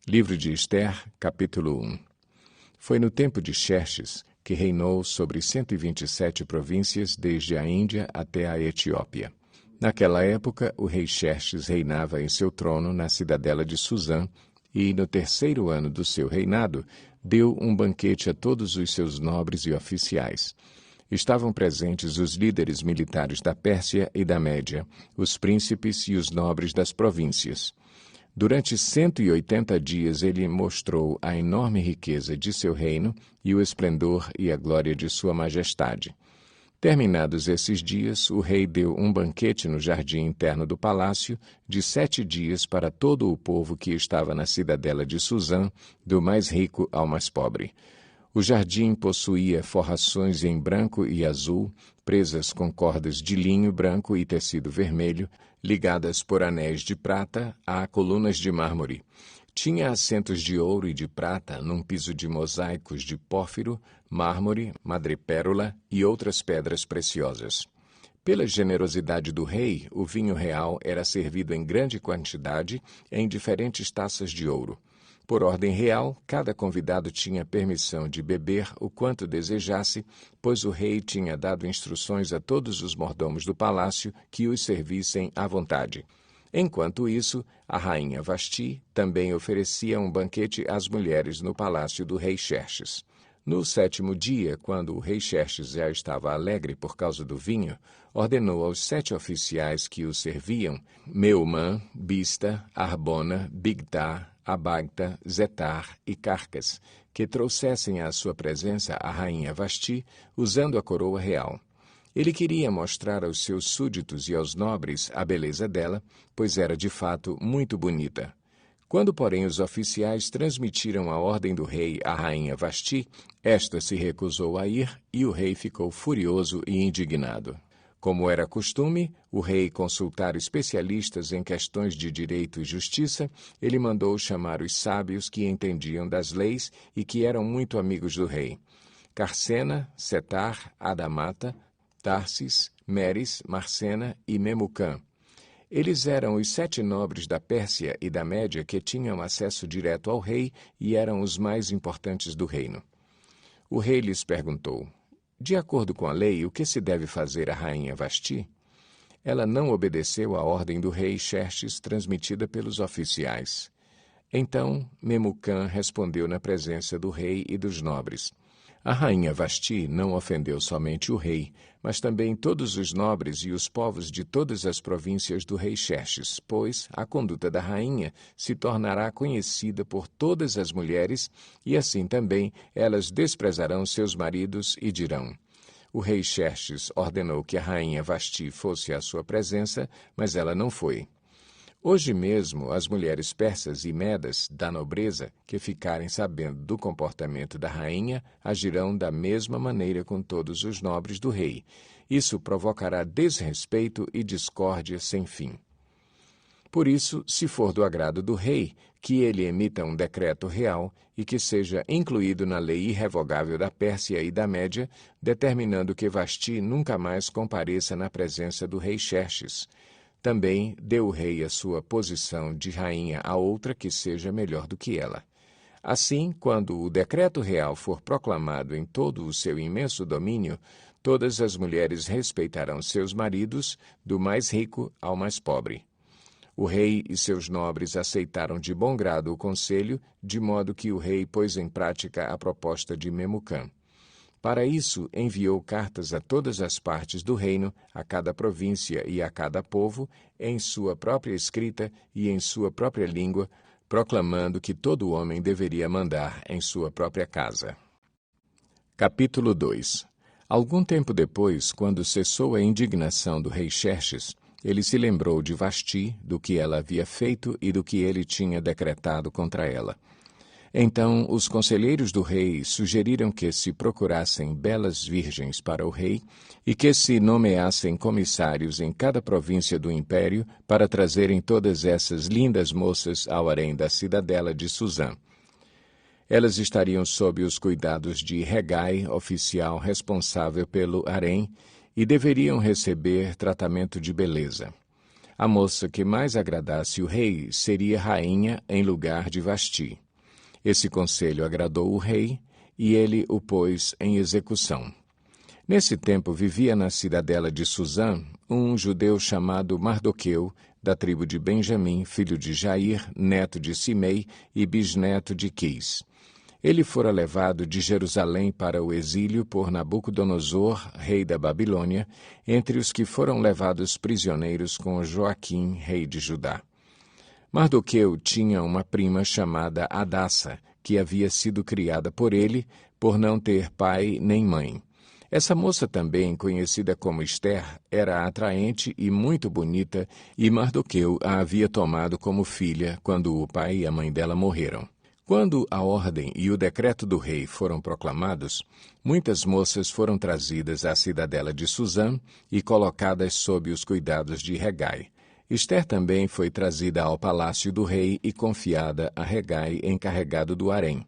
Livro de Ester, capítulo 1. Foi no tempo de Xerxes que reinou sobre 127 províncias, desde a Índia até a Etiópia. Naquela época, o rei Xerxes reinava em seu trono na cidadela de Suzã, e, no 3º ano do seu reinado, deu um banquete a todos os seus nobres e oficiais. Estavam presentes os líderes militares da Pérsia e da Média, os príncipes e os nobres das províncias. Durante 180 dias ele mostrou a enorme riqueza de seu reino e o esplendor e a glória de sua majestade. Terminados esses dias, o rei deu um banquete no jardim interno do palácio de 7 dias para todo o povo que estava na cidadela de Suzã, do mais rico ao mais pobre. O jardim possuía forrações em branco e azul, presas com cordas de linho branco e tecido vermelho, ligadas por anéis de prata a colunas de mármore. Tinha assentos de ouro e de prata num piso de mosaicos de pórfiro, mármore, madrepérola e outras pedras preciosas. Pela generosidade do rei, o vinho real era servido em grande quantidade em diferentes taças de ouro. Por ordem real, cada convidado tinha permissão de beber o quanto desejasse, pois o rei tinha dado instruções a todos os mordomos do palácio que os servissem à vontade. Enquanto isso, a rainha Vasti também oferecia um banquete às mulheres no palácio do rei Xerxes. No 7º dia, quando o rei Xerxes já estava alegre por causa do vinho, ordenou aos 7 oficiais que o serviam, Meumã, Bista, Arbona, Bigtá, Abagta, Zetar e Carcas, que trouxessem à sua presença a rainha Vasti, usando a coroa real. Ele queria mostrar aos seus súditos e aos nobres a beleza dela, pois era de fato muito bonita. Quando, porém, os oficiais transmitiram a ordem do rei à rainha Vasti, esta se recusou a ir e o rei ficou furioso e indignado. Como era costume, o rei consultar especialistas em questões de direito e justiça, ele mandou chamar os sábios que entendiam das leis e que eram muito amigos do rei: Carcena, Setar, Adamata, Tarsis, Meres, Marcena e Memucã. Eles eram os 7 nobres da Pérsia e da Média que tinham acesso direto ao rei e eram os mais importantes do reino. O rei lhes perguntou: de acordo com a lei, o que se deve fazer à rainha Vasti? Ela não obedeceu à ordem do rei Xerxes transmitida pelos oficiais. Então Memucã respondeu na presença do rei e dos nobres: a rainha Vasti não ofendeu somente o rei, mas também todos os nobres e os povos de todas as províncias do rei Xerxes, pois a conduta da rainha se tornará conhecida por todas as mulheres, e assim também elas desprezarão seus maridos e dirão: o rei Xerxes ordenou que a rainha Vasti fosse à sua presença, mas ela não foi. Hoje mesmo, as mulheres persas e medas da nobreza que ficarem sabendo do comportamento da rainha agirão da mesma maneira com todos os nobres do rei. Isso provocará desrespeito e discórdia sem fim. Por isso, se for do agrado do rei, que ele emita um decreto real e que seja incluído na lei irrevogável da Pérsia e da Média, determinando que Vasti nunca mais compareça na presença do rei Xerxes. Também deu o rei a sua posição de rainha a outra que seja melhor do que ela. Assim, quando o decreto real for proclamado em todo o seu imenso domínio, todas as mulheres respeitarão seus maridos, do mais rico ao mais pobre. O rei e seus nobres aceitaram de bom grado o conselho, de modo que o rei pôs em prática a proposta de Memucã. Para isso, enviou cartas a todas as partes do reino, a cada província e a cada povo, em sua própria escrita e em sua própria língua, proclamando que todo homem deveria mandar em sua própria casa. Capítulo 2. Algum tempo depois, quando cessou a indignação do rei Xerxes, ele se lembrou de Vasti, do que ela havia feito e do que ele tinha decretado contra ela. Então, os conselheiros do rei sugeriram que se procurassem belas virgens para o rei e que se nomeassem comissários em cada província do império para trazerem todas essas lindas moças ao harém da cidadela de Suzã. Elas estariam sob os cuidados de Hegai, oficial responsável pelo harém, e deveriam receber tratamento de beleza. A moça que mais agradasse o rei seria rainha em lugar de Vasti. Esse conselho agradou o rei, e ele o pôs em execução. Nesse tempo vivia na cidadela de Susã um judeu chamado Mardoqueu, da tribo de Benjamim, filho de Jair, neto de Simei e bisneto de Quis. Ele fora levado de Jerusalém para o exílio por Nabucodonosor, rei da Babilônia, entre os que foram levados prisioneiros com Joaquim, rei de Judá. Mardoqueu tinha uma prima chamada Hadassa, que havia sido criada por ele, por não ter pai nem mãe. Essa moça também, conhecida como Ester, era atraente e muito bonita, e Mardoqueu a havia tomado como filha quando o pai e a mãe dela morreram. Quando a ordem e o decreto do rei foram proclamados, muitas moças foram trazidas à cidadela de Susã e colocadas sob os cuidados de Hegai. Ester também foi trazida ao palácio do rei e confiada a Hegai, encarregado do harém.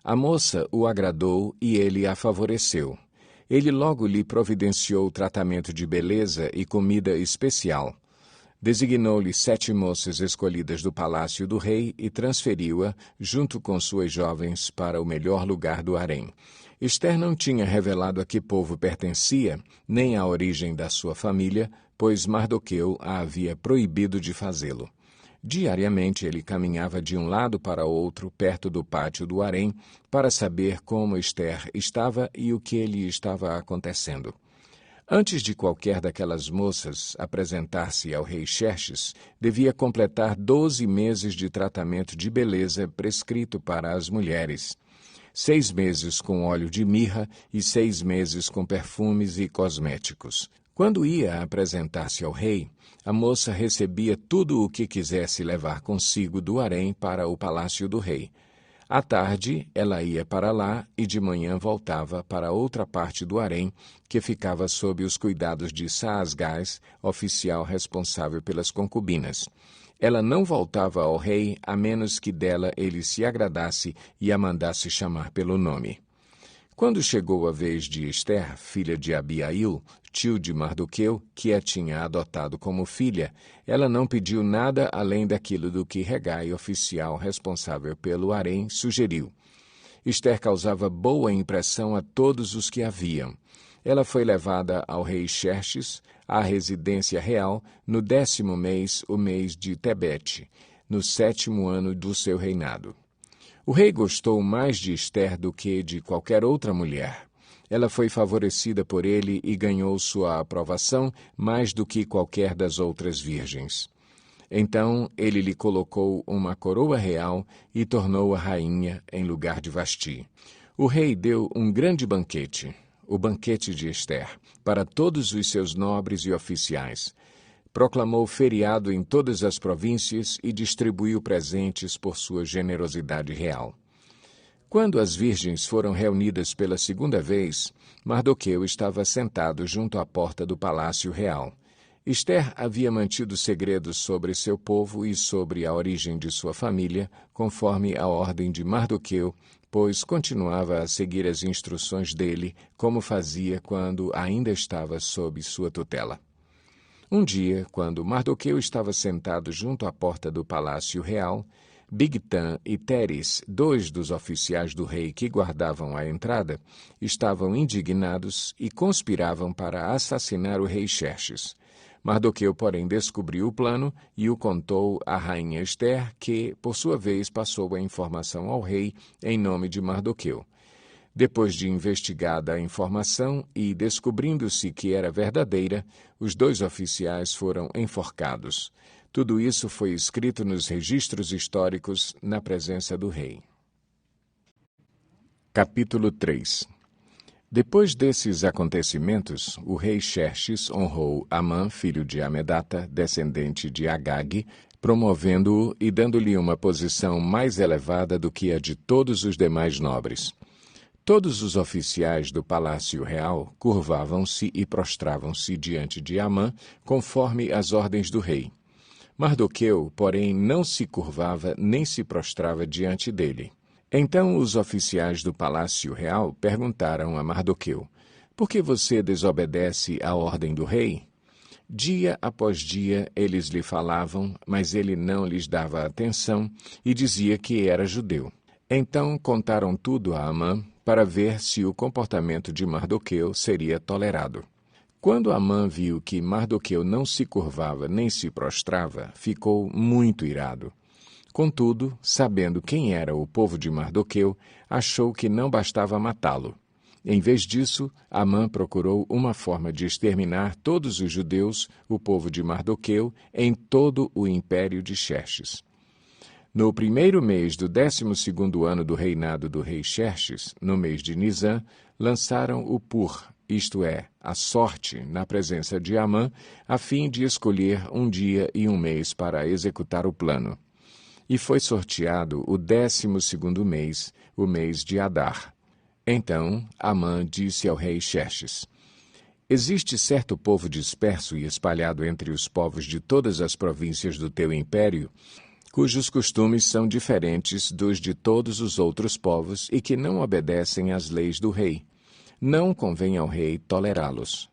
A moça o agradou e ele a favoreceu. Ele logo lhe providenciou tratamento de beleza e comida especial. Designou-lhe 7 moças escolhidas do palácio do rei e transferiu-a, junto com suas jovens, para o melhor lugar do harém. Ester não tinha revelado a que povo pertencia, nem a origem da sua família, pois Mardoqueu a havia proibido de fazê-lo. Diariamente ele caminhava de um lado para outro, perto do pátio do harém, para saber como Ester estava e o que lhe estava acontecendo. Antes de qualquer daquelas moças apresentar-se ao rei Xerxes, devia completar 12 meses de tratamento de beleza prescrito para as mulheres. 6 meses com óleo de mirra e 6 meses com perfumes e cosméticos. Quando ia apresentar-se ao rei, a moça recebia tudo o que quisesse levar consigo do harém para o palácio do rei. À tarde, ela ia para lá e de manhã voltava para outra parte do harém, que ficava sob os cuidados de Saasgás, oficial responsável pelas concubinas. Ela não voltava ao rei a menos que dela ele se agradasse e a mandasse chamar pelo nome. Quando chegou a vez de Ester, filha de Abiail, tio de Mardoqueu, que a tinha adotado como filha, ela não pediu nada além daquilo do que Hegai, oficial responsável pelo harém, sugeriu. Ester causava boa impressão a todos os que a viam. Ela foi levada ao rei Xerxes, à residência real, no 10º mês, o mês de Tebete, no 7º ano do seu reinado. O rei gostou mais de Ester do que de qualquer outra mulher. Ela foi favorecida por ele e ganhou sua aprovação mais do que qualquer das outras virgens. Então ele lhe colocou uma coroa real e tornou-a rainha em lugar de Vasti. O rei deu um grande banquete, o banquete de Ester, para todos os seus nobres e oficiais. Proclamou feriado em todas as províncias e distribuiu presentes por sua generosidade real. Quando as virgens foram reunidas pela segunda vez, Mardoqueu estava sentado junto à porta do palácio real. Ester havia mantido segredos sobre seu povo e sobre a origem de sua família, conforme a ordem de Mardoqueu, pois continuava a seguir as instruções dele, como fazia quando ainda estava sob sua tutela. Um dia, quando Mardoqueu estava sentado junto à porta do palácio real, Bigtan e Teres, 2 dos oficiais do rei que guardavam a entrada, estavam indignados e conspiravam para assassinar o rei Xerxes. Mardoqueu, porém, descobriu o plano e o contou à rainha Ester, que, por sua vez, passou a informação ao rei em nome de Mardoqueu. Depois de investigada a informação e descobrindo-se que era verdadeira, os 2 oficiais foram enforcados. Tudo isso foi escrito nos registros históricos na presença do rei. Capítulo 3. Depois desses acontecimentos, o rei Xerxes honrou Amã, filho de Amedata, descendente de Agag, promovendo-o e dando-lhe uma posição mais elevada do que a de todos os demais nobres. Todos os oficiais do palácio real curvavam-se e prostravam-se diante de Amã, conforme as ordens do rei. Mardoqueu, porém, não se curvava nem se prostrava diante dele. Então os oficiais do palácio real perguntaram a Mardoqueu: "Por que você desobedece à ordem do rei?" Dia após dia eles lhe falavam, mas ele não lhes dava atenção e dizia que era judeu. Então contaram tudo a Amã para ver se o comportamento de Mardoqueu seria tolerado. Quando Amã viu que Mardoqueu não se curvava nem se prostrava, ficou muito irado. Contudo, sabendo quem era o povo de Mardoqueu, achou que não bastava matá-lo. Em vez disso, Amã procurou uma forma de exterminar todos os judeus, o povo de Mardoqueu, em todo o império de Xerxes. No primeiro mês do 12º ano do reinado do rei Xerxes, no mês de Nisã, lançaram o pur, isto é, a sorte, na presença de Amã, a fim de escolher um dia e um mês para executar o plano. E foi sorteado o 12º mês, o mês de Adar. Então Amã disse ao rei Xerxes: Existe certo povo disperso e espalhado entre os povos de todas as províncias do teu império, cujos costumes são diferentes dos de todos os outros povos e que não obedecem às leis do rei. Não convém ao rei tolerá-los.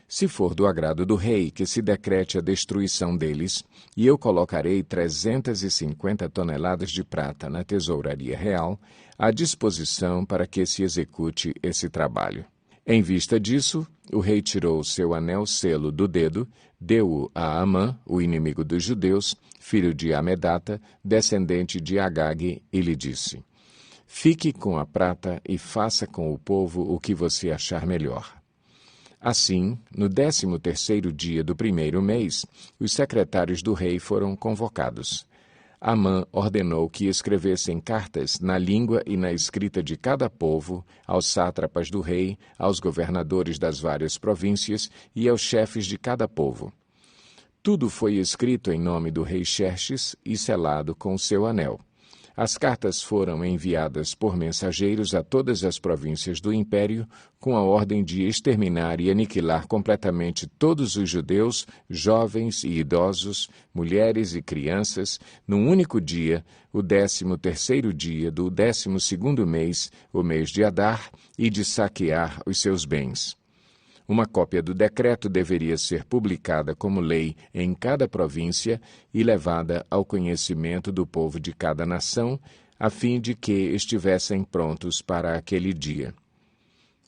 Se for do agrado do rei que se decrete a destruição deles, e eu colocarei 350 toneladas de prata na tesouraria real, à disposição para que se execute esse trabalho. Em vista disso, o rei tirou seu anel-selo do dedo, deu-o a Amã, o inimigo dos judeus, filho de Amedata, descendente de Agag, e lhe disse: Fique com a prata e faça com o povo o que você achar melhor. Assim, no 13º dia do primeiro mês, os secretários do rei foram convocados. Amã ordenou que escrevessem cartas na língua e na escrita de cada povo, aos sátrapas do rei, aos governadores das várias províncias e aos chefes de cada povo. Tudo foi escrito em nome do rei Xerxes e selado com o seu anel. As cartas foram enviadas por mensageiros a todas as províncias do império, com a ordem de exterminar e aniquilar completamente todos os judeus, jovens e idosos, mulheres e crianças, num único dia, o 13º dia do 12º mês, o mês de Adar, e de saquear os seus bens. Uma cópia do decreto deveria ser publicada como lei em cada província e levada ao conhecimento do povo de cada nação, a fim de que estivessem prontos para aquele dia.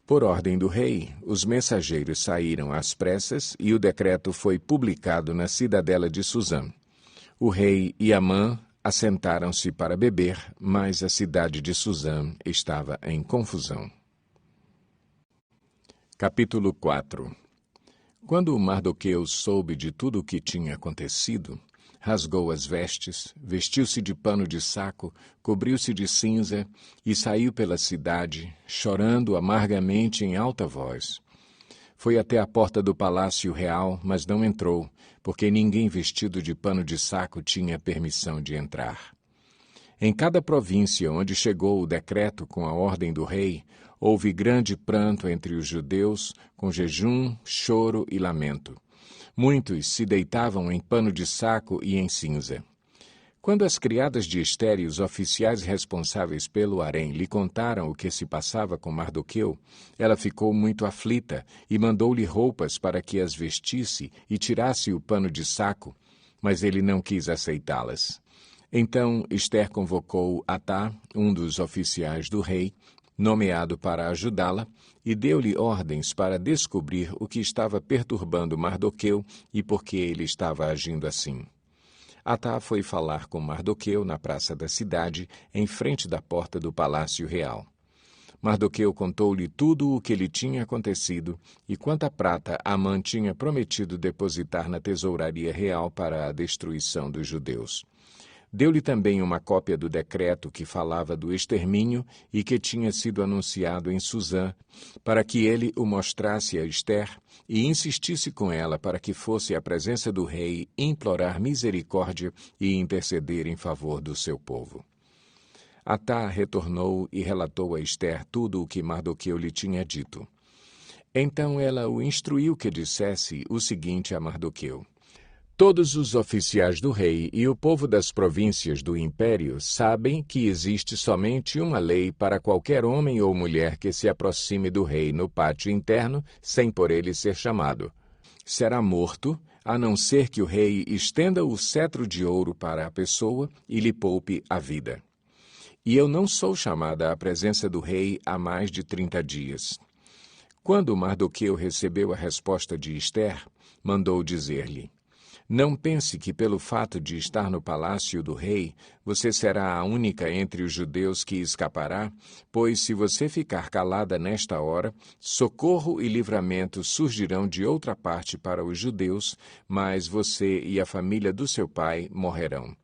Por ordem do rei, os mensageiros saíram às pressas e o decreto foi publicado na cidadela de Suzã. O rei e Amã assentaram-se para beber, mas a cidade de Suzã estava em confusão. Capítulo 4. Quando Mardoqueu soube de tudo o que tinha acontecido, rasgou as vestes, vestiu-se de pano de saco, cobriu-se de cinza e saiu pela cidade, chorando amargamente em alta voz. Foi até a porta do palácio real, mas não entrou, porque ninguém vestido de pano de saco tinha permissão de entrar. Em cada província onde chegou o decreto com a ordem do rei, houve grande pranto entre os judeus, com jejum, choro e lamento. Muitos se deitavam em pano de saco e em cinza. Quando as criadas de Ester e os oficiais responsáveis pelo harém lhe contaram o que se passava com Mardoqueu, ela ficou muito aflita e mandou-lhe roupas para que as vestisse e tirasse o pano de saco, mas ele não quis aceitá-las. Então Ester convocou Atá, um dos oficiais do rei, nomeado para ajudá-la, e deu-lhe ordens para descobrir o que estava perturbando Mardoqueu e por que ele estava agindo assim. Atá foi falar com Mardoqueu na praça da cidade, em frente da porta do palácio real. Mardoqueu contou-lhe tudo o que lhe tinha acontecido e quanta prata Amã tinha prometido depositar na tesouraria real para a destruição dos judeus. Deu-lhe também uma cópia do decreto que falava do extermínio e que tinha sido anunciado em Suzã, para que ele o mostrasse a Ester e insistisse com ela para que fosse à presença do rei implorar misericórdia e interceder em favor do seu povo. Atá retornou e relatou a Ester tudo o que Mardoqueu lhe tinha dito. Então ela o instruiu que dissesse o seguinte a Mardoqueu: Todos os oficiais do rei e o povo das províncias do império sabem que existe somente uma lei para qualquer homem ou mulher que se aproxime do rei no pátio interno sem por ele ser chamado. Será morto, a não ser que o rei estenda o cetro de ouro para a pessoa e lhe poupe a vida. E eu não sou chamada à presença do rei há mais de 30 dias. Quando Mardoqueu recebeu a resposta de Ester, mandou dizer-lhe: Não pense que pelo fato de estar no palácio do rei, você será a única entre os judeus que escapará, pois se você ficar calada nesta hora, socorro e livramento surgirão de outra parte para os judeus, mas você e a família do seu pai morrerão.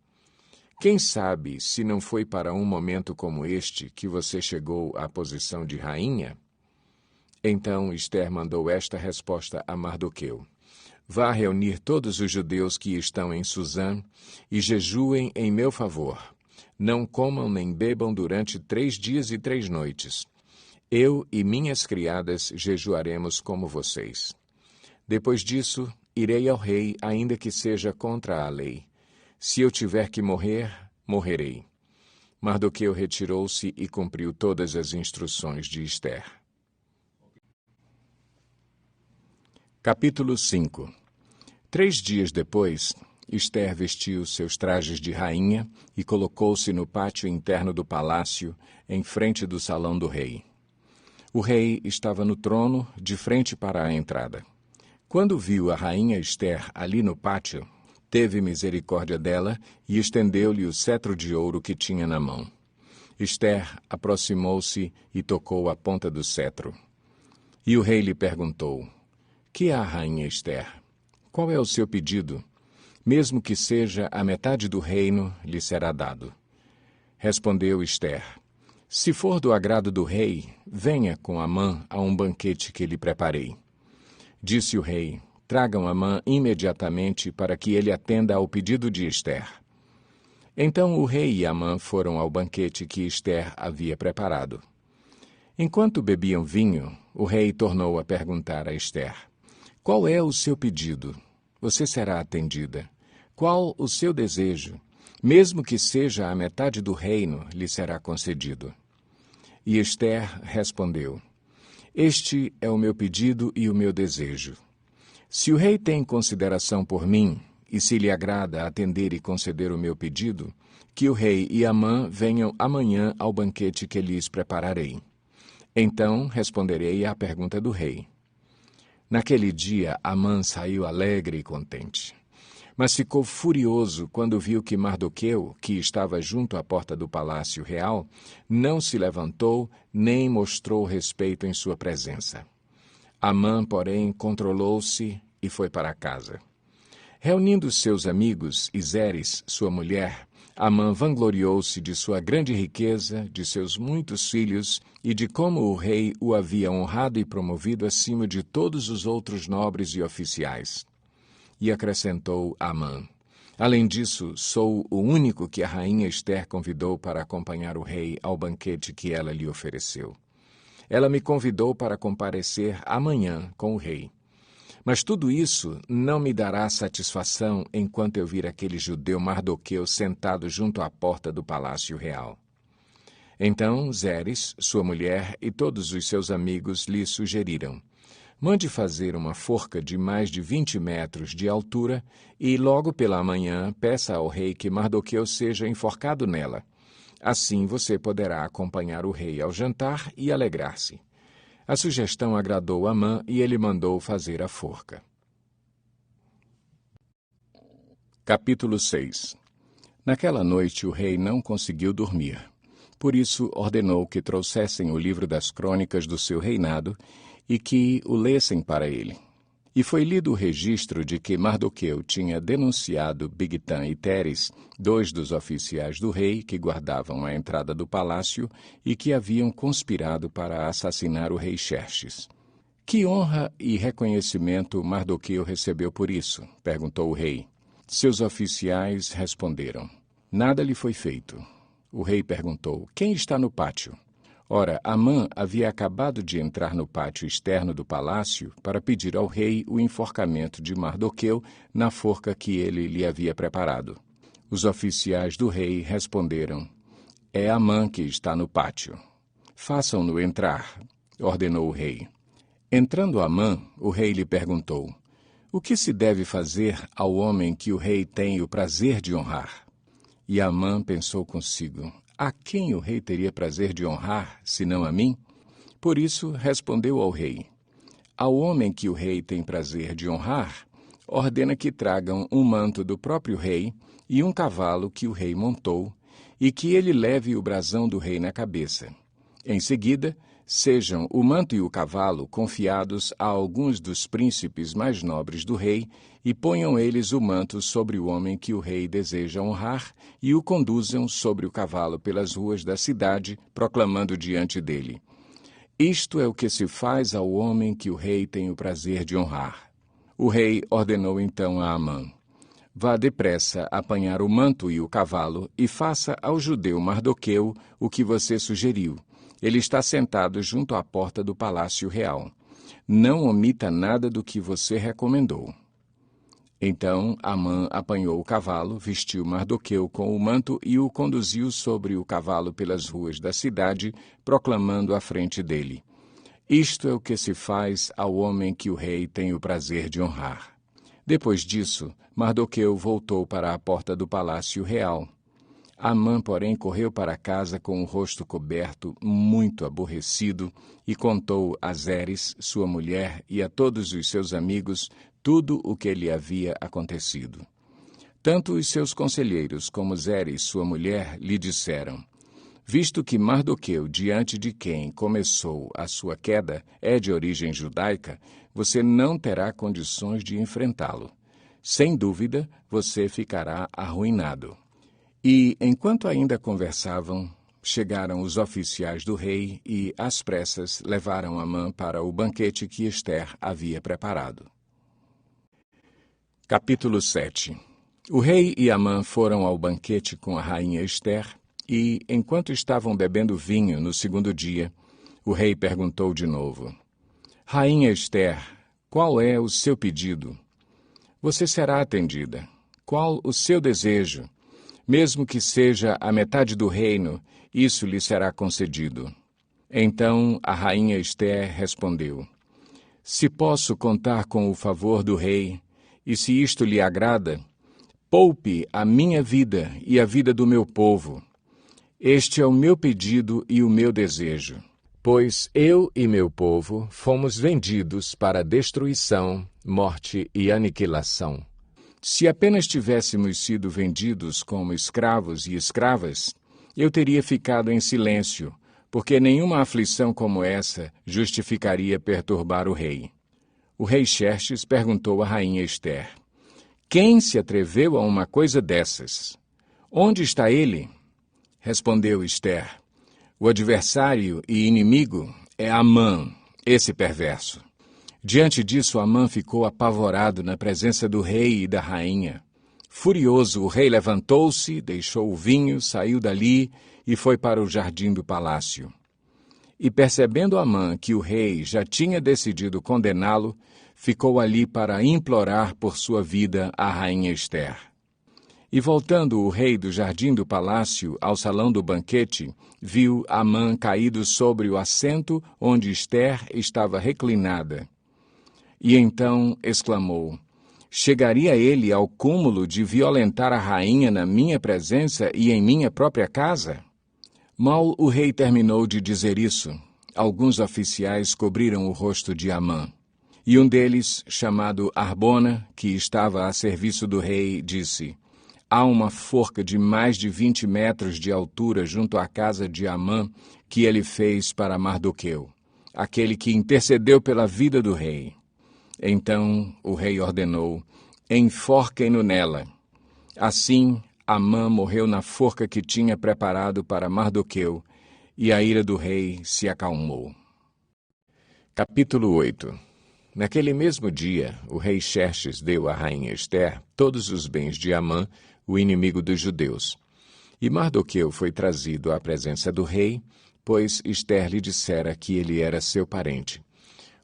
Quem sabe se não foi para um momento como este que você chegou à posição de rainha? Então Ester mandou esta resposta a Mardoqueu: Vá reunir todos os judeus que estão em Suzã e jejuem em meu favor. Não comam nem bebam durante 3 dias e 3 noites. Eu e minhas criadas jejuaremos como vocês. Depois disso, irei ao rei, ainda que seja contra a lei. Se eu tiver que morrer, morrerei. Mardoqueu retirou-se e cumpriu todas as instruções de Ester. Capítulo 5. 3 dias depois, Ester vestiu seus trajes de rainha e colocou-se no pátio interno do palácio, em frente do salão do rei. O rei estava no trono, de frente para a entrada. Quando viu a rainha Ester ali no pátio, teve misericórdia dela e estendeu-lhe o cetro de ouro que tinha na mão. Ester aproximou-se e tocou a ponta do cetro. E o rei lhe perguntou: Que há, rainha Ester? Qual é o seu pedido? Mesmo que seja a metade do reino, lhe será dado. Respondeu Ester: Se for do agrado do rei, venha com Amã a um banquete que lhe preparei. Disse o rei: Tragam Amã imediatamente para que ele atenda ao pedido de Ester. Então o rei e Amã foram ao banquete que Ester havia preparado. Enquanto bebiam vinho, o rei tornou a perguntar a Ester: Qual é o seu pedido? Você será atendida. Qual o seu desejo? Mesmo que seja a metade do reino, lhe será concedido. E Ester respondeu: Este é o meu pedido e o meu desejo. Se o rei tem consideração por mim, e se lhe agrada atender e conceder o meu pedido, que o rei e Amã venham amanhã ao banquete que lhes prepararei. Então responderei à pergunta do rei. Naquele dia, Amã saiu alegre e contente. Mas ficou furioso quando viu que Mardoqueu, que estava junto à porta do palácio real, não se levantou nem mostrou respeito em sua presença. Amã, porém, controlou-se e foi para casa. Reunindo seus amigos e Zeres, sua mulher, Amã vangloriou-se de sua grande riqueza, de seus muitos filhos e de como o rei o havia honrado e promovido acima de todos os outros nobres e oficiais. E acrescentou Amã: Além disso, sou o único que a rainha Ester convidou para acompanhar o rei ao banquete que ela lhe ofereceu. Ela me convidou para comparecer amanhã com o rei. Mas tudo isso não me dará satisfação enquanto eu vir aquele judeu Mardoqueu sentado junto à porta do palácio real. Então Zeres, sua mulher e todos os seus amigos lhe sugeriram: Mande fazer uma forca de mais de 20 metros de altura e logo pela manhã peça ao rei que Mardoqueu seja enforcado nela. Assim você poderá acompanhar o rei ao jantar e alegrar-se. A sugestão agradou Amã e ele mandou fazer a forca. Capítulo 6. Naquela noite o rei não conseguiu dormir. Por isso ordenou que trouxessem o livro das crônicas do seu reinado e que o lessem para ele. E foi lido o registro de que Mardoqueu tinha denunciado Bigtã e Teres, 2 dos oficiais do rei que guardavam a entrada do palácio e que haviam conspirado para assassinar o rei Xerxes. Que honra e reconhecimento Mardoqueu recebeu por isso? Perguntou o rei. Seus oficiais responderam: Nada lhe foi feito. O rei perguntou: Quem está no pátio? Ora, Amã havia acabado de entrar no pátio externo do palácio para pedir ao rei o enforcamento de Mardoqueu na forca que ele lhe havia preparado. Os oficiais do rei responderam: É Amã que está no pátio. Façam-no entrar, ordenou o rei. Entrando Amã, o rei lhe perguntou: O que se deve fazer ao homem que o rei tem o prazer de honrar? E Amã pensou consigo: a quem o rei teria prazer de honrar, senão a mim? Por isso respondeu ao rei: ao homem que o rei tem prazer de honrar, ordena que tragam um manto do próprio rei e um cavalo que o rei montou, e que ele leve o brasão do rei na cabeça. Em seguida, sejam o manto e o cavalo confiados a alguns dos príncipes mais nobres do rei, e ponham eles o manto sobre o homem que o rei deseja honrar, e o conduzam sobre o cavalo pelas ruas da cidade, proclamando diante dele: isto é o que se faz ao homem que o rei tem o prazer de honrar. O rei ordenou então a Amã: vá depressa apanhar o manto e o cavalo, e faça ao judeu Mardoqueu o que você sugeriu. Ele está sentado junto à porta do palácio real. Não omita nada do que você recomendou. Então Amã apanhou o cavalo, vestiu Mardoqueu com o manto e o conduziu sobre o cavalo pelas ruas da cidade, proclamando à frente dele: isto é o que se faz ao homem que o rei tem o prazer de honrar. Depois disso, Mardoqueu voltou para a porta do palácio real. Amã, porém, correu para casa com o rosto coberto, muito aborrecido, e contou a Zeres, sua mulher, e a todos os seus amigos tudo o que lhe havia acontecido. Tanto os seus conselheiros como Zeres, sua mulher, lhe disseram: visto que Mardoqueu, diante de quem começou a sua queda, é de origem judaica, você não terá condições de enfrentá-lo. Sem dúvida, você ficará arruinado. E, enquanto ainda conversavam, chegaram os oficiais do rei e, às pressas, levaram Amã para o banquete que Ester havia preparado. Capítulo 7. O rei e Amã foram ao banquete com a rainha Ester, e, enquanto estavam bebendo vinho no segundo dia, o rei perguntou de novo: rainha Ester, qual é o seu pedido? Você será atendida. Qual o seu desejo? Mesmo que seja a metade do reino, isso lhe será concedido. Então a rainha Ester respondeu: se posso contar com o favor do rei, e se isto lhe agrada, poupe a minha vida e a vida do meu povo. Este é o meu pedido e o meu desejo, pois eu e meu povo fomos vendidos para destruição, morte e aniquilação. Se apenas tivéssemos sido vendidos como escravos e escravas, eu teria ficado em silêncio, porque nenhuma aflição como essa justificaria perturbar o rei. O rei Xerxes perguntou à rainha Ester: quem se atreveu a uma coisa dessas? Onde está ele? Respondeu Ester: o adversário e inimigo é Amã, esse perverso. Diante disso, Amã ficou apavorado na presença do rei e da rainha. Furioso, o rei levantou-se, deixou o vinho, saiu dali e foi para o jardim do palácio. E percebendo Amã que o rei já tinha decidido condená-lo, ficou ali para implorar por sua vida à rainha Ester. E voltando o rei do jardim do palácio ao salão do banquete, viu Amã caído sobre o assento onde Ester estava reclinada. E então exclamou: chegaria ele ao cúmulo de violentar a rainha na minha presença e em minha própria casa? Mal o rei terminou de dizer isso, alguns oficiais cobriram o rosto de Amã. E um deles, chamado Arbona, que estava a serviço do rei, disse: há uma forca de mais de 20 metros de altura junto à casa de Amã que ele fez para Mardoqueu, aquele que intercedeu pela vida do rei. Então o rei ordenou: enforquem-no nela. Assim, Amã morreu na forca que tinha preparado para Mardoqueu, e a ira do rei se acalmou. Capítulo 8. Naquele mesmo dia, o rei Xerxes deu à rainha Ester todos os bens de Amã, o inimigo dos judeus. E Mardoqueu foi trazido à presença do rei, pois Ester lhe dissera que ele era seu parente.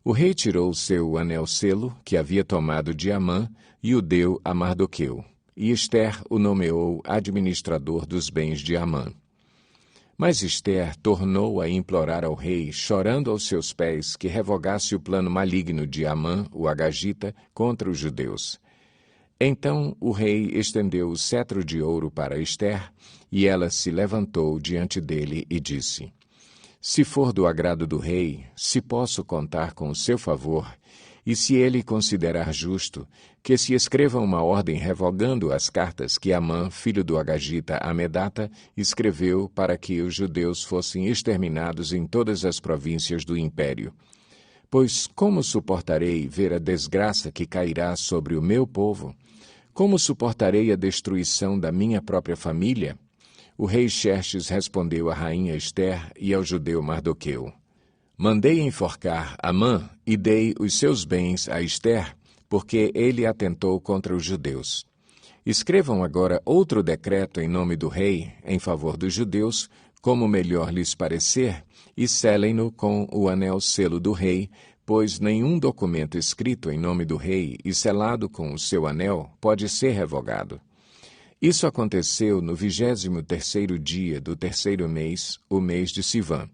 O rei tirou seu anel-selo, que havia tomado de Amã, e o deu a Mardoqueu, e Ester o nomeou administrador dos bens de Amã. Mas Ester tornou a implorar ao rei, chorando aos seus pés, que revogasse o plano maligno de Amã, o agagita, contra os judeus. Então o rei estendeu o cetro de ouro para Ester, e ela se levantou diante dele e disse: Se for do agrado do rei, se posso contar com o seu favor, e se ele considerar justo, que se escreva uma ordem revogando as cartas que Amã, filho do agagita Amedata, escreveu para que os judeus fossem exterminados em todas as províncias do império. Pois como suportarei ver a desgraça que cairá sobre o meu povo? Como suportarei a destruição da minha própria família? O rei Xerxes respondeu à rainha Ester e ao judeu Mardoqueu: Mandei enforcar Amã e dei os seus bens a Ester, porque ele atentou contra os judeus. Escrevam agora outro decreto em nome do rei, em favor dos judeus, como melhor lhes parecer, e selem-no com o anel-selo do rei, pois nenhum documento escrito em nome do rei e selado com o seu anel pode ser revogado. Isso aconteceu no 23º dia do terceiro mês, o mês de Sivã.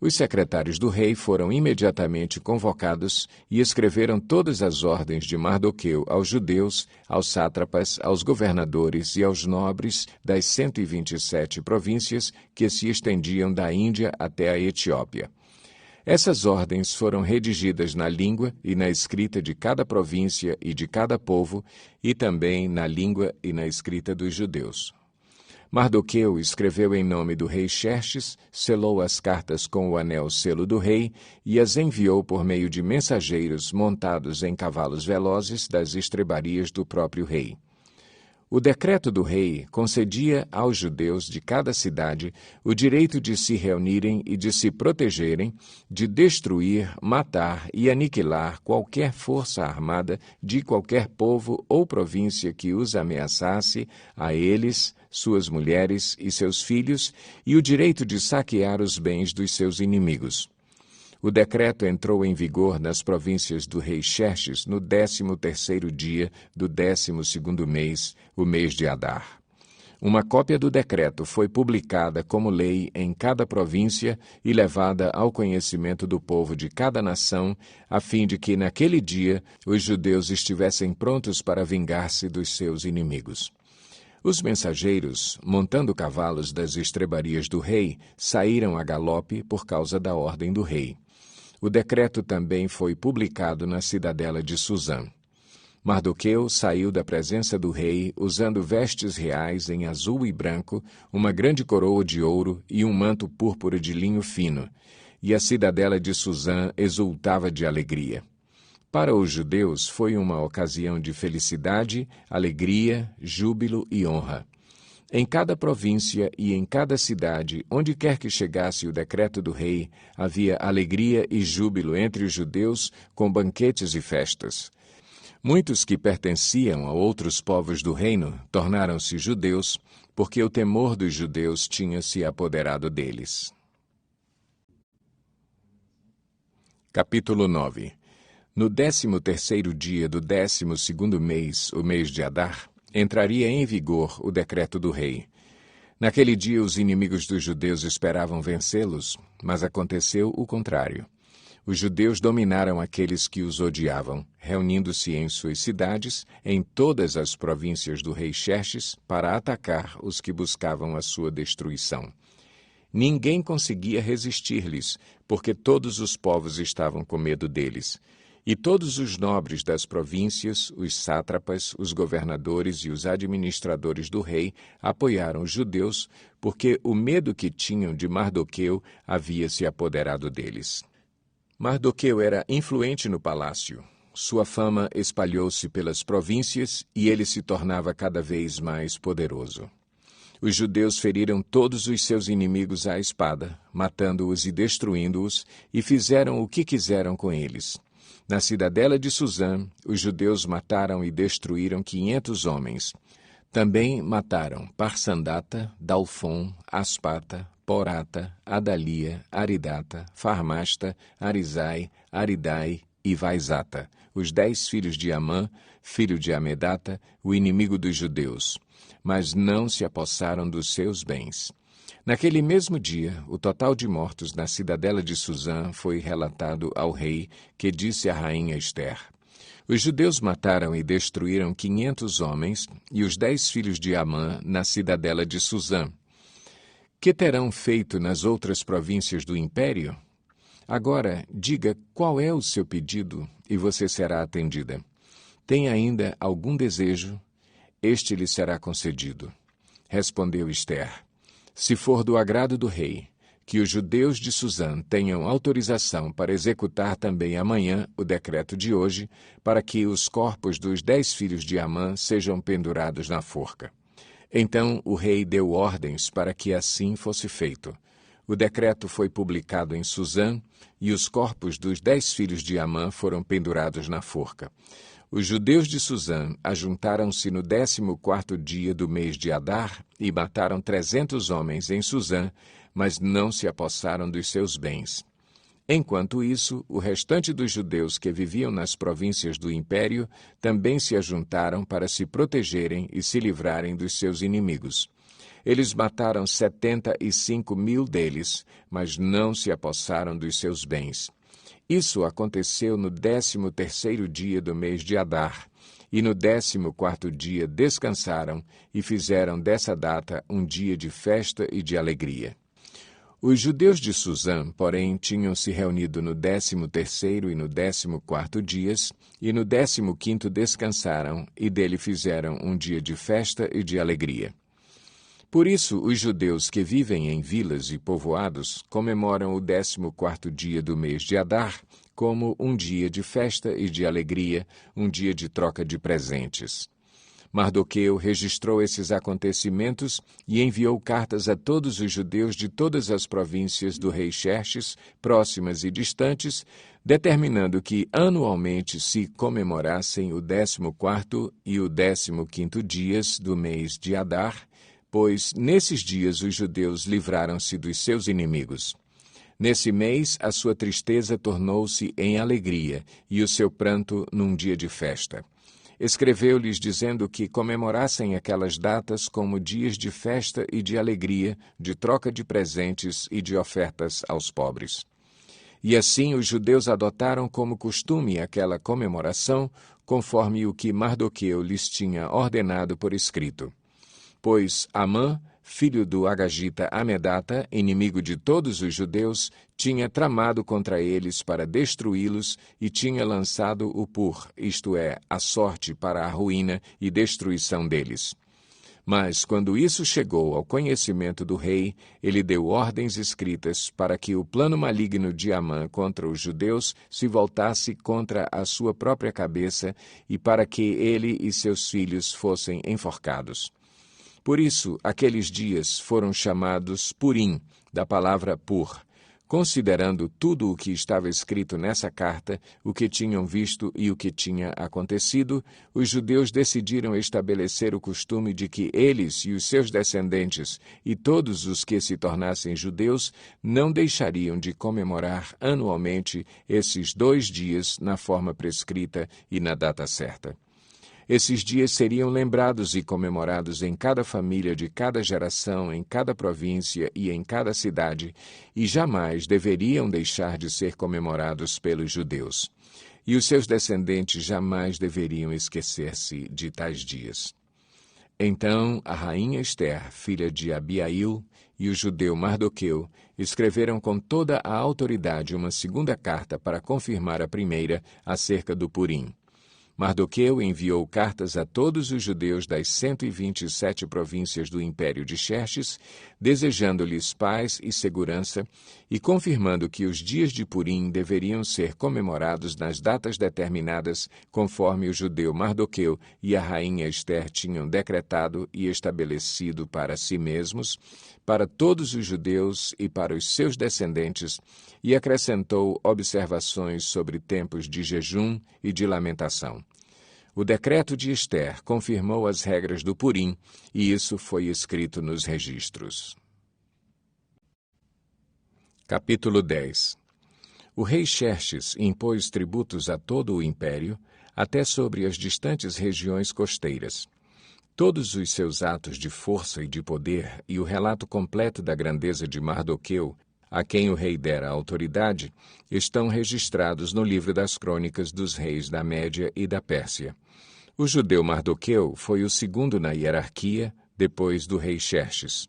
Os secretários do rei foram imediatamente convocados e escreveram todas as ordens de Mardoqueu aos judeus, aos sátrapas, aos governadores e aos nobres das 127 províncias que se estendiam da Índia até a Etiópia. Essas ordens foram redigidas na língua e na escrita de cada província e de cada povo, e também na língua e na escrita dos judeus. Mardoqueu escreveu em nome do rei Xerxes, selou as cartas com o anel-selo do rei e as enviou por meio de mensageiros montados em cavalos velozes das estrebarias do próprio rei. O decreto do rei concedia aos judeus de cada cidade o direito de se reunirem e de se protegerem, de destruir, matar e aniquilar qualquer força armada de qualquer povo ou província que os ameaçasse, a eles, suas mulheres e seus filhos, e o direito de saquear os bens dos seus inimigos. O decreto entrou em vigor nas províncias do rei Xerxes no 13º dia do 12º mês, o mês de Adar. Uma cópia do decreto foi publicada como lei em cada província e levada ao conhecimento do povo de cada nação, a fim de que, naquele dia, os judeus estivessem prontos para vingar-se dos seus inimigos. Os mensageiros, montando cavalos das estrebarias do rei, saíram a galope por causa da ordem do rei. O decreto também foi publicado na cidadela de Suzã. Mardoqueu saiu da presença do rei usando vestes reais em azul e branco, uma grande coroa de ouro e um manto púrpura de linho fino, e a cidadela de Suzã exultava de alegria. Para os judeus foi uma ocasião de felicidade, alegria, júbilo e honra. Em cada província e em cada cidade, onde quer que chegasse o decreto do rei, havia alegria e júbilo entre os judeus, com banquetes e festas. Muitos que pertenciam a outros povos do reino tornaram-se judeus, porque o temor dos judeus tinha se apoderado deles. Capítulo 9. No 13º dia do 12º mês, o mês de Adar, entraria em vigor o decreto do rei. Naquele dia os inimigos dos judeus esperavam vencê-los, mas aconteceu o contrário. Os judeus dominaram aqueles que os odiavam, reunindo-se em suas cidades, em todas as províncias do rei Xerxes, para atacar os que buscavam a sua destruição. Ninguém conseguia resistir-lhes, porque todos os povos estavam com medo deles. E todos os nobres das províncias, os sátrapas, os governadores e os administradores do rei apoiaram os judeus, porque o medo que tinham de Mardoqueu havia se apoderado deles. Mardoqueu era influente no palácio. Sua fama espalhou-se pelas províncias e ele se tornava cada vez mais poderoso. Os judeus feriram todos os seus inimigos à espada, matando-os e destruindo-os, e fizeram o que quiseram com eles. Na cidadela de Suzã, os judeus mataram e destruíram 500 homens. Também mataram Parsandata, Dalfon, Aspata, Porata, Adalia, Aridata, Farmasta, Arizai, Aridai e Vaizata, os 10 filhos de Amã, filho de Amedata, o inimigo dos judeus. Mas não se apossaram dos seus bens. Naquele mesmo dia, o total de mortos na cidadela de Suzã foi relatado ao rei, que disse à rainha Ester: Os judeus mataram e destruíram 500 homens e os 10 filhos de Amã na cidadela de Suzã. Que terão feito nas outras províncias do império? Agora, diga qual é o seu pedido e você será atendida. Tem ainda algum desejo? Este lhe será concedido. Respondeu Ester: Se for do agrado do rei, que os judeus de Suzã tenham autorização para executar também amanhã o decreto de hoje, para que os corpos dos 10 filhos de Amã sejam pendurados na forca. Então o rei deu ordens para que assim fosse feito. O decreto foi publicado em Suzã, e os corpos dos 10 filhos de Amã foram pendurados na forca. Os judeus de Suzã ajuntaram-se no 14º dia do mês de Adar e mataram 300 homens em Suzã, mas não se apossaram dos seus bens. Enquanto isso, o restante dos judeus que viviam nas províncias do império também se ajuntaram para se protegerem e se livrarem dos seus inimigos. Eles mataram 75.000 deles, mas não se apossaram dos seus bens. Isso aconteceu no 13º dia do mês de Adar, e no 14º dia descansaram e fizeram dessa data um dia de festa e de alegria. Os judeus de Suzã, porém, tinham se reunido no 13º e no 14º dias, e no 15º descansaram, e dele fizeram um dia de festa e de alegria. Por isso, os judeus que vivem em vilas e povoados comemoram o 14º dia do mês de Adar como um dia de festa e de alegria, um dia de troca de presentes. Mardoqueu registrou esses acontecimentos e enviou cartas a todos os judeus de todas as províncias do rei Xerxes, próximas e distantes, determinando que anualmente se comemorassem o 14º e o 15º dias do mês de Adar, pois nesses dias os judeus livraram-se dos seus inimigos. Nesse mês, a sua tristeza tornou-se em alegria e o seu pranto num dia de festa. Escreveu-lhes dizendo que comemorassem aquelas datas como dias de festa e de alegria, de troca de presentes e de ofertas aos pobres. E assim os judeus adotaram como costume aquela comemoração, conforme o que Mardoqueu lhes tinha ordenado por escrito. Pois Amã, filho do Agagita Amedata, inimigo de todos os judeus, tinha tramado contra eles para destruí-los e tinha lançado o pur, isto é, a sorte para a ruína e destruição deles. Mas, quando isso chegou ao conhecimento do rei, ele deu ordens escritas para que o plano maligno de Amã contra os judeus se voltasse contra a sua própria cabeça e para que ele e seus filhos fossem enforcados. Por isso, aqueles dias foram chamados Purim, da palavra pur, considerando tudo o que estava escrito nessa carta, o que tinham visto e o que tinha acontecido. Os judeus decidiram estabelecer o costume de que eles e os seus descendentes e todos os que se tornassem judeus não deixariam de comemorar anualmente esses 2 dias na forma prescrita e na data certa. Esses dias seriam lembrados e comemorados em cada família de cada geração, em cada província e em cada cidade, e jamais deveriam deixar de ser comemorados pelos judeus. E os seus descendentes jamais deveriam esquecer-se de tais dias. Então a rainha Ester, filha de Abiail, e o judeu Mardoqueu escreveram com toda a autoridade uma segunda carta para confirmar a primeira acerca do Purim. Mardoqueu enviou cartas a todos os judeus das 127 províncias do Império de Xerxes, desejando-lhes paz e segurança e confirmando que os dias de Purim deveriam ser comemorados nas datas determinadas, conforme o judeu Mardoqueu e a rainha Ester tinham decretado e estabelecido para si mesmos, para todos os judeus e para os seus descendentes, e acrescentou observações sobre tempos de jejum e de lamentação. O decreto de Ester confirmou as regras do Purim, e isso foi escrito nos registros. Capítulo 10. O rei Xerxes impôs tributos a todo o império, até sobre as distantes regiões costeiras. Todos os seus atos de força e de poder e o relato completo da grandeza de Mardoqueu, a quem o rei dera autoridade, estão registrados no livro das crônicas dos reis da Média e da Pérsia. O judeu Mardoqueu foi o segundo na hierarquia, depois do rei Xerxes.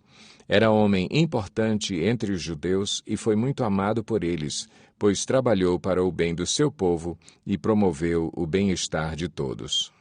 Era homem importante entre os judeus e foi muito amado por eles, pois trabalhou para o bem do seu povo e promoveu o bem-estar de todos.